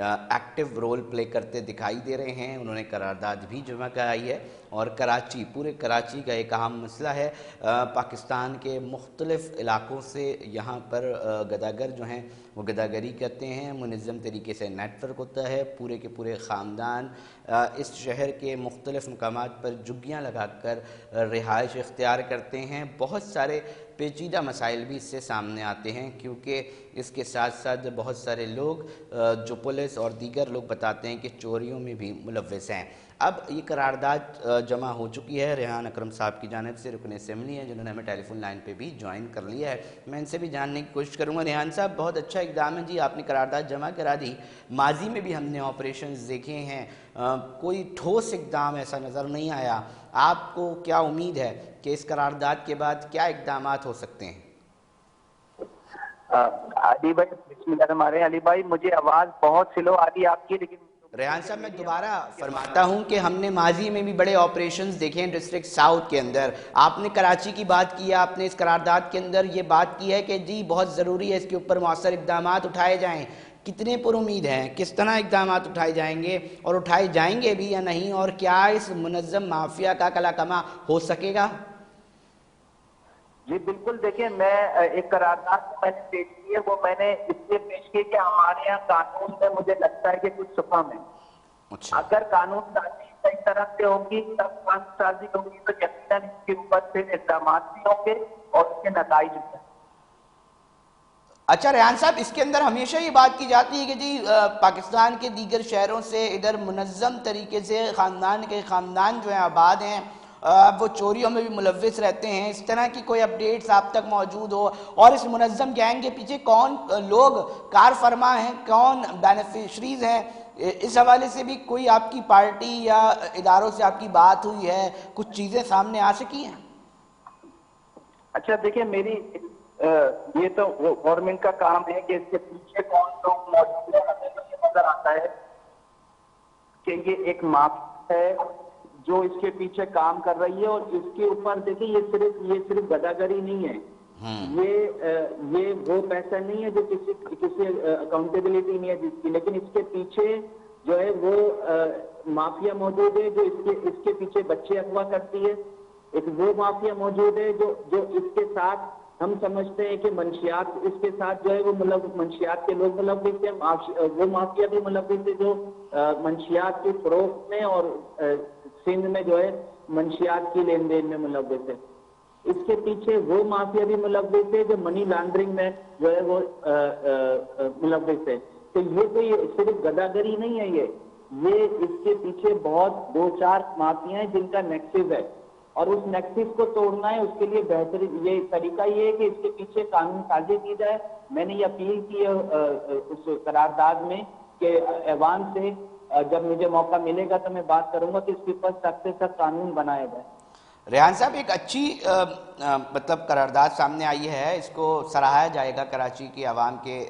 Active role play کرتے دکھائی دے رہے ہیں. انہوں نے قرارداد بھی جمع کرائی ہے اور کراچی، پورے کراچی کا ایک اہم مسئلہ ہے. پاکستان کے مختلف علاقوں سے یہاں پر گداگر جو ہیں وہ گداگری کرتے ہیں. منظم طریقے سے نیٹ ورک ہوتا ہے. پورے کے پورے خاندان اس شہر کے مختلف مقامات پر جھگیاں لگا کر رہائش اختیار کرتے ہیں. بہت سارے پیچیدہ مسائل بھی اس سے سامنے آتے ہیں، کیونکہ اس کے ساتھ ساتھ بہت سارے لوگ جو پولیس اور دیگر لوگ بتاتے ہیں کہ چوریوں میں بھی ملوث ہیں. اب یہ قرارداد جمع ہو چکی ہے. ریحان اکرم صاحب کی جانب سے رکن اسمبلی ہیں جنہوں نے ہمیں ٹیلی فون لائن پہ بھی جوائن کر لیا ہے. میں ان سے بھی جاننے کی کوشش کروں گا. ریحان صاحب، بہت اچھا اقدام ہے جی، آپ نے قرارداد جمع کرا دی. ماضی میں بھی ہم نے آپریشنز دیکھے ہیں، کوئی ٹھوس اقدام ایسا نظر نہیں آیا. آپ کو کیا امید ہے کہ اس قرارداد کے بعد کیا اقدامات ہو سکتے ہیں؟ علی بھائی، بسم اللہ الرحمن الرحیم. علی بھائی، مجھے آواز بہت سلو آ رہی ہے آپ کی، لیکن ریحان صاحب میں دوبارہ فرماتا ہوں کہ ہم نے ماضی میں بھی بڑے آپریشنز دیکھے ہیں ڈسٹرکٹ ساؤتھ کے اندر. آپ نے کراچی کی بات کی ہے، آپ نے اس قرارداد کے اندر یہ بات کی ہے کہ جی بہت ضروری ہے اس کے اوپر مؤثر اقدامات اٹھائے جائیں. کتنے پر امید ہیں؟ کس طرح اقدامات اٹھائے جائیں گے اور اٹھائے جائیں گے بھی یا نہیں؟ اور کیا اس منظم مافیا کا کلا کما ہو سکے گا؟ جی بالکل. دیکھیں، میں ایک قرارداد جو میں نے پیش کی ہے وہ میں نے اس لیے پیش کی کہ ہمارے یہاں قانون میں مجھے لگتا ہے کہ کچھ سفم ہے. اگر قانون سازی صحیح طرح سے ہوگی، تب قانون سازی ہوگی تو یقیناً اس کے اوپر پھر اقدامات بھی ہوں گے اور اس کے نتائج بھی. اچھا ریحان صاحب، اس کے اندر ہمیشہ یہ بات کی جاتی ہے کہ جی پاکستان کے دیگر شہروں سے ادھر منظم طریقے سے خاندان جو ہیں آباد ہیں، وہ چوریوں میں بھی ملوث رہتے ہیں. اس طرح کی کوئی اپڈیٹس آپ تک موجود ہو؟ اور اس منظم گینگ کے پیچھے کون لوگ کار فرما ہیں، کون بینیفیشریز ہیں، اس حوالے سے بھی کوئی آپ کی پارٹی یا اداروں سے آپ کی بات ہوئی ہے؟ کچھ چیزیں سامنے آ سکی ہیں؟ اچھا دیکھیں، یہ تو گورنمنٹ کا کام ہے کہ اس کے پیچھے کون لوگ موجود ہیں. ہمیں تو یہ نظر آتا ہے کہ یہ ایک مافیا ہے جو اس کے پیچھے کام کر رہی ہے. اور اس کے اوپر دیکھیں، یہ صرف گداگری نہیں ہے، یہ وہ پیسہ نہیں ہے جو کسی اکاؤنٹیبلٹی نہیں ہے جس کی، لیکن اس کے پیچھے جو ہے وہ مافیا موجود ہے جو اس کے پیچھے بچے اغوا کرتی ہے. ایک وہ مافیا موجود ہے جو اس کے ساتھ ہم سمجھتے ہیں کہ منشیات اس کے ساتھ جو ہے وہ منشیات کے لوگ ملوث ہیں. وہ مافیا بھی ملوث ہے جو منشیات کے فروخت میں اور سندھ میں جو ہے منشیات کی لین دین میں ملوث ہے. اس کے پیچھے وہ مافیا بھی ملوث ہے جو منی لانڈرنگ میں جو ہے وہ ملوث ہے. تو یہ کوئی صرف گداگری نہیں ہے، یہ اس کے پیچھے بہت 2-4 مافیا ہیں جن کا نیکسس ہے، اور اس نیکسس کو توڑنا ہے. اس کے لیے بہترین یہ طریقہ یہ ہے کہ اس کے پیچھے قانون سازی کی جائے. میں نے یہ اپیل کی ہے اس قرارداد میں کہ ایوان سے جب مجھے موقع ملے گا تو میں بات کروں گا کہ اس کے اوپر سخت سے سخت قانون بنایا جائے. ریحان صاحب، ایک اچھی مطلب قرارداد سامنے آئی ہے، اس کو سراہا جائے گا کراچی کی عوام کے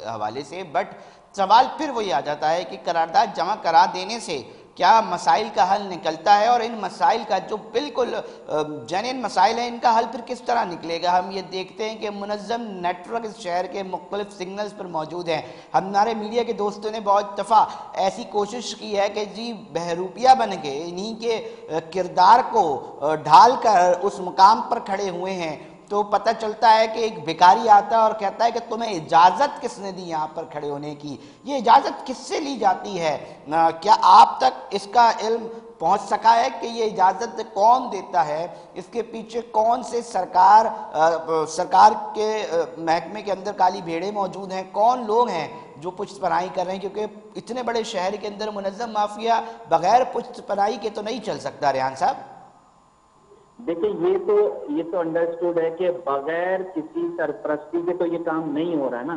حوالے سے. بٹ سوال پھر وہی آ جاتا ہے کہ قرارداد جمع کرا دینے سے کیا مسائل کا حل نکلتا ہے؟ اور ان مسائل کا جو بالکل جینین مسائل ہیں ان کا حل پھر کس طرح نکلے گا؟ ہم یہ دیکھتے ہیں کہ منظم نیٹ ورک اس شہر کے مختلف سگنلز پر موجود ہیں. ہمارے میڈیا کے دوستوں نے بہت دفعہ ایسی کوشش کی ہے کہ جی بہروپیہ بن کے انہی کے کردار کو ڈھال کر اس مقام پر کھڑے ہوئے ہیں. تو پتہ چلتا ہے کہ ایک بھکاری آتا ہے اور کہتا ہے کہ تمہیں اجازت کس نے دی یہاں پر کھڑے ہونے کی؟ یہ اجازت کس سے لی جاتی ہے؟ کیا آپ تک اس کا علم پہنچ سکا ہے کہ یہ اجازت کون دیتا ہے؟ اس کے پیچھے کون سے سرکار کے محکمے کے اندر کالی بھیڑیں موجود ہیں؟ کون لوگ ہیں جو پشت پناہی کر رہے ہیں؟ کیونکہ اتنے بڑے شہر کے اندر منظم مافیا بغیر پشت پناہی کے تو نہیں چل سکتا. ریحان صاحب دیکھیں، یہ تو انڈرسٹوڈ ہے کہ بغیر کسی سرپرستی کے تو یہ کام نہیں ہو رہا ہے نا.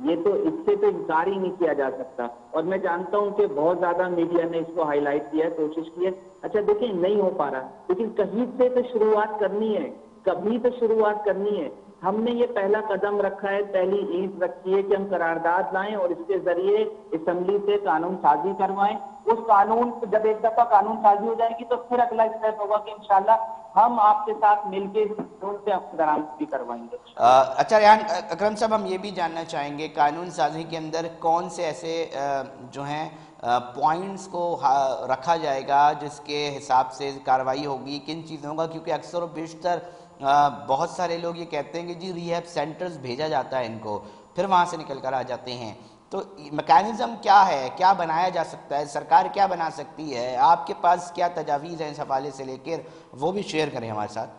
یہ تو اس سے تو انکار ہی نہیں کیا جا سکتا. اور میں جانتا ہوں کہ بہت زیادہ میڈیا نے اس کو ہائی لائٹ کیا ہے، کوشش کی ہے. اچھا دیکھیں، نہیں ہو پا رہا، لیکن کہیں سے تو شروعات کرنی ہے. کبھی تو شروعات کرنی ہے. ہم نے یہ پہلا قدم رکھا ہے, پہلی اینٹ رکھی ہے کہ ہم قرارداد لائیں اور اس کے ذریعے اسمبلی سے قانون سازی کروائیں. اس قانون جب ایک دفعہ قانون سازی ہو جائے گی تو پھر اگلا اسٹیپ ہوگا کہ انشاءاللہ ہم آپ کے ساتھ مل کے اس قانون سے درآمد بھی کروائیں گے. اچھا ریحان اکرم صاحب, ہم یہ بھی جاننا چاہیں گے قانون سازی کے اندر کون سے ایسے جو ہیں پوائنٹس کو رکھا جائے گا جس کے حساب سے کارروائی ہوگی, کن چیزوں کا, کیونکہ اکثر و بیشتر بہت سارے لوگ یہ کہتے ہیں کہ جی ریہیب سینٹرز بھیجا جاتا ہے ان کو, پھر وہاں سے نکل کر آ جاتے ہیں. تو میکانزم کیا ہے, کیا بنایا جا سکتا ہے, سرکار کیا بنا سکتی ہے, آپ کے پاس کیا تجاویز ہیں اس حوالے سے لے کر, وہ بھی شیئر کریں ہمارے ساتھ.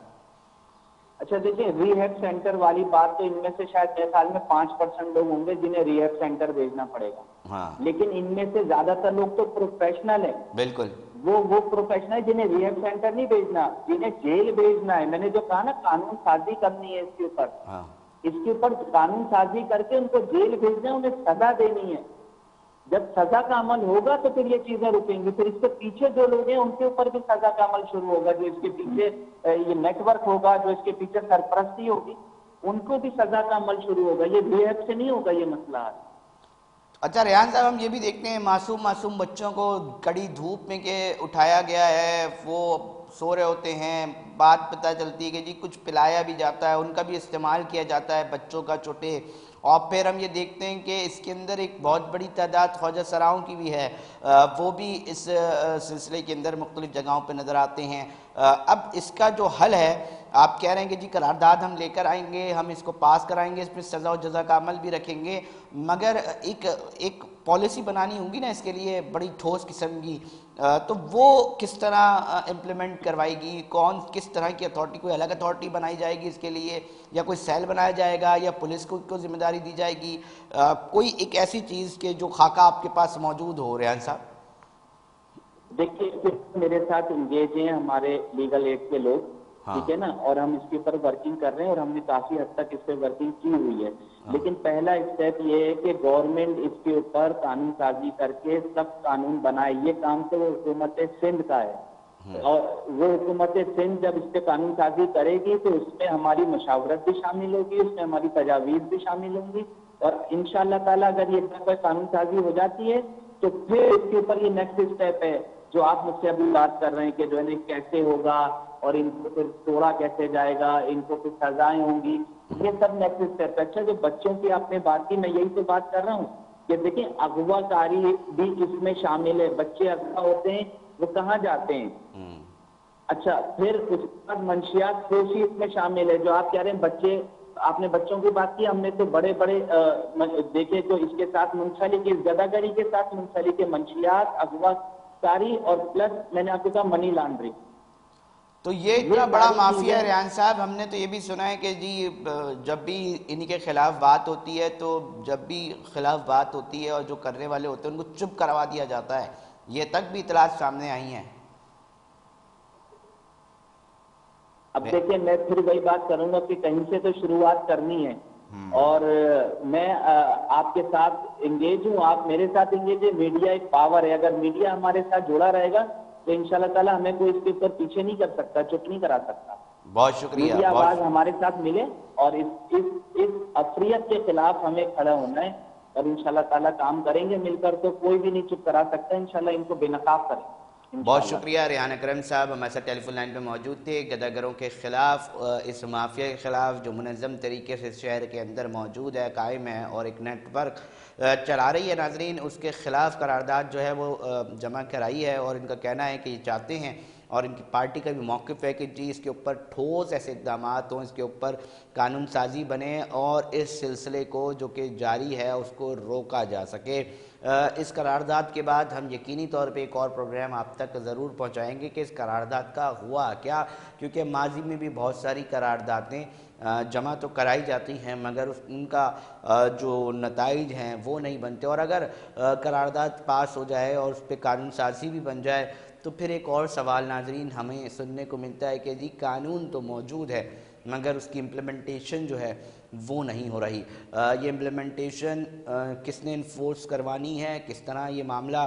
اچھا دیکھیں, ریہیب سینٹر والی بات تو ان میں سے شاید میرے خیال میں 5% لوگ ہوں گے جنہیں ریہیب سینٹر بھیجنا پڑے گا. ہاں لیکن ان میں سے زیادہ تر لوگ تو پروفیشنل ہیں. بالکل, وہ پروفیشنل جنہیں ریہیب سینٹر نہیں بھیجنا, جنہیں جیل بھیجنا ہے. میں نے جو کہا نا قانون سازی کرنی ہے ہاں اس کے اوپر قانون سازی کر کے ان کو جیل بھیجنا ہے, انہیں سزا دینی ہے. جب سزا کا عمل ہوگا تو پھر یہ چیزیں رکیں گی. پھر اس کے پیچھے جو لوگ ہیں ان کے اوپر بھی سزا کا عمل شروع ہوگا. جو اس کے پیچھے یہ نیٹ ورک ہوگا, جو اس کے پیچھے سرپرستی ہوگی, ان کو بھی سزا کا عمل شروع ہوگا. یہ ریہیب سے نہیں ہوگا یہ مسئلہ. اچھا ریحان صاحب, ہم یہ بھی دیکھتے ہیں معصوم بچوں کو کڑی دھوپ میں کہ اٹھایا گیا ہے, وہ سو رہے ہوتے ہیں, بات پتہ چلتی ہے کہ جی کچھ پلایا بھی جاتا ہے, ان کا بھی استعمال کیا جاتا ہے بچوں کا چھوٹے, اور پھر ہم یہ دیکھتے ہیں کہ اس کے اندر ایک بہت بڑی تعداد خواجہ سراؤں کی بھی ہے, وہ بھی اس سلسلے کے اندر مختلف جگہوں پہ نظر آتے ہیں. اب اس کا جو حل ہے, آپ کہہ رہے ہیں کہ جی قرارداد ہم لے کر آئیں گے, ہم اس کو پاس کرائیں گے, اس میں سزا و جزا کا عمل بھی رکھیں گے, مگر ایک پالیسی بنانی ہوگی نا اس کے لیے بڑی ٹھوس قسم کی, تو وہ کس طرح امپلیمنٹ کروائی گی, کون کس طرح کی اتھارٹی, کوئی الگ اتھارٹی بنائی جائے گی اس کے لیے, یا کوئی سیل بنایا جائے گا, یا پولیس کو ذمہ داری دی جائے گی, کوئی ایک ایسی چیز کے جو خاکہ آپ کے پاس موجود ہو ریحان صاحب؟ دیکھیے میرے ساتھ انگیج ہیں ہمارے لیگل ایڈ کے لوگ, ٹھیک ہے نا, اور ہم اس کے اوپر ورکنگ کر رہے ہیں, اور ہم نے کافی حد تک اس پہ ورکنگ کی ہوئی ہے. لیکن پہلا اسٹیپ یہ ہے کہ گورنمنٹ اس کے اوپر قانون سازی کر کے سب قانون بنائے. یہ کام تو وہ حکومت سندھ کا ہے, اور وہ حکومت سندھ جب اس پہ قانون سازی کرے گی تو اس میں ہماری مشاورت بھی شامل ہوگی, اس میں ہماری تجاویز بھی شامل ہوں گی, اور انشاءاللہ تعالیٰ اگر یہ دفعہ قانون سازی ہو جاتی ہے تو پھر اس کے اوپر یہ نیکسٹ اسٹیپ ہے جو آپ مجھ سے ابھی بات کر رہے ہیں کہ جو ہے کیسے ہوگا, اور ان کو پھر توڑا کیسے جائے گا, ان کو پھر سزائیں ہوں گی, یہ سب نیکسٹ اسٹیپ ہے. اچھا, جو بچوں کی آپ نے بات کی, میں یہی تو بات کر رہا ہوں کہ دیکھیں اغوا کاری بھی اس میں شامل ہے. بچے اغوا ہوتے ہیں, وہ کہاں جاتے ہیں؟ اچھا, پھر اس کے بعد منشیات فروشی اس میں شامل ہے. جو آپ کہہ رہے ہیں بچے, آپ نے بچوں کی بات کی, ہم نے تو بڑے دیکھے تو اس کے ساتھ منسلک, اس گداگری کے ساتھ منسلک منشیات, اغوا کاری, اور پلس میں نے آپ کو کہا منی لانڈرنگ. تو یہ اتنا بڑا مافیا ہے ریحان صاحب, ہم نے تو یہ بھی سنا ہے کہ جی جب بھی انہی کے خلاف بات ہوتی ہے تو جب بھی خلاف بات ہوتی ہے اور جو کرنے والے ہوتے ہیں ان کو چپ کروا دیا جاتا ہے, یہ تک بھی اطلاعات سامنے آئی ہیں. اب دیکھیں, میں پھر وہی بات کروں گا کہ کہیں سے تو شروعات کرنی ہے, اور میں آپ کے ساتھ انگیج ہوں, آپ میرے ساتھ انگیج ہیں. میڈیا ایک پاور ہے, اگر میڈیا ہمارے ساتھ جڑا رہے گا تو انشاءاللہ تعالیٰ ہمیں کوئی اس کے اوپر پیچھے نہیں کر سکتا, چپ نہیں کرا سکتا. بہت شکریہ. میڈیا آواز ہمارے ساتھ ملے, اور اس افریت کے خلاف ہمیں کھڑا ہونا ہے, اور انشاءاللہ تعالیٰ کام کریں گے مل کر, تو کوئی بھی نہیں چپ کرا سکتا. انشاءاللہ ان کو بے نقاب کریں. بہت شکریہ. ریحان اکرم صاحب ہمارے ساتھ ٹیلی فون لائن پہ موجود تھے. گداگروں کے خلاف, اس مافیا کے خلاف جو منظم طریقے سے شہر کے اندر موجود ہے, قائم ہے, اور ایک نیٹ ورک چلا رہی ہے ناظرین, اس کے خلاف قرارداد جو ہے وہ جمع کرائی ہے, اور ان کا کہنا ہے کہ یہ چاہتے ہیں, اور ان کی پارٹی کا بھی موقف ہے کہ جی اس کے اوپر ٹھوس ایسے اقدامات ہوں, اس کے اوپر قانون سازی بنے, اور اس سلسلے کو جو کہ جاری ہے اس کو روکا جا سکے. اس قرارداد کے بعد ہم یقینی طور پہ ایک اور پروگرام آپ تک ضرور پہنچائیں گے کہ اس قرارداد کا ہوا کیا, کیونکہ ماضی میں بھی بہت ساری قراردادیں جمع تو کرائی جاتی ہیں مگر ان کا جو نتائج ہیں وہ نہیں بنتے, اور اگر قرارداد پاس ہو جائے اور اس پہ قانون سازی بھی بن جائے تو پھر ایک اور سوال ناظرین ہمیں سننے کو ملتا ہے کہ جی قانون تو موجود ہے مگر اس کی امپلیمنٹیشن جو ہے وہ نہیں ہو رہی. یہ امپلیمنٹیشن کس نے انفورس کروانی ہے, کس طرح یہ معاملہ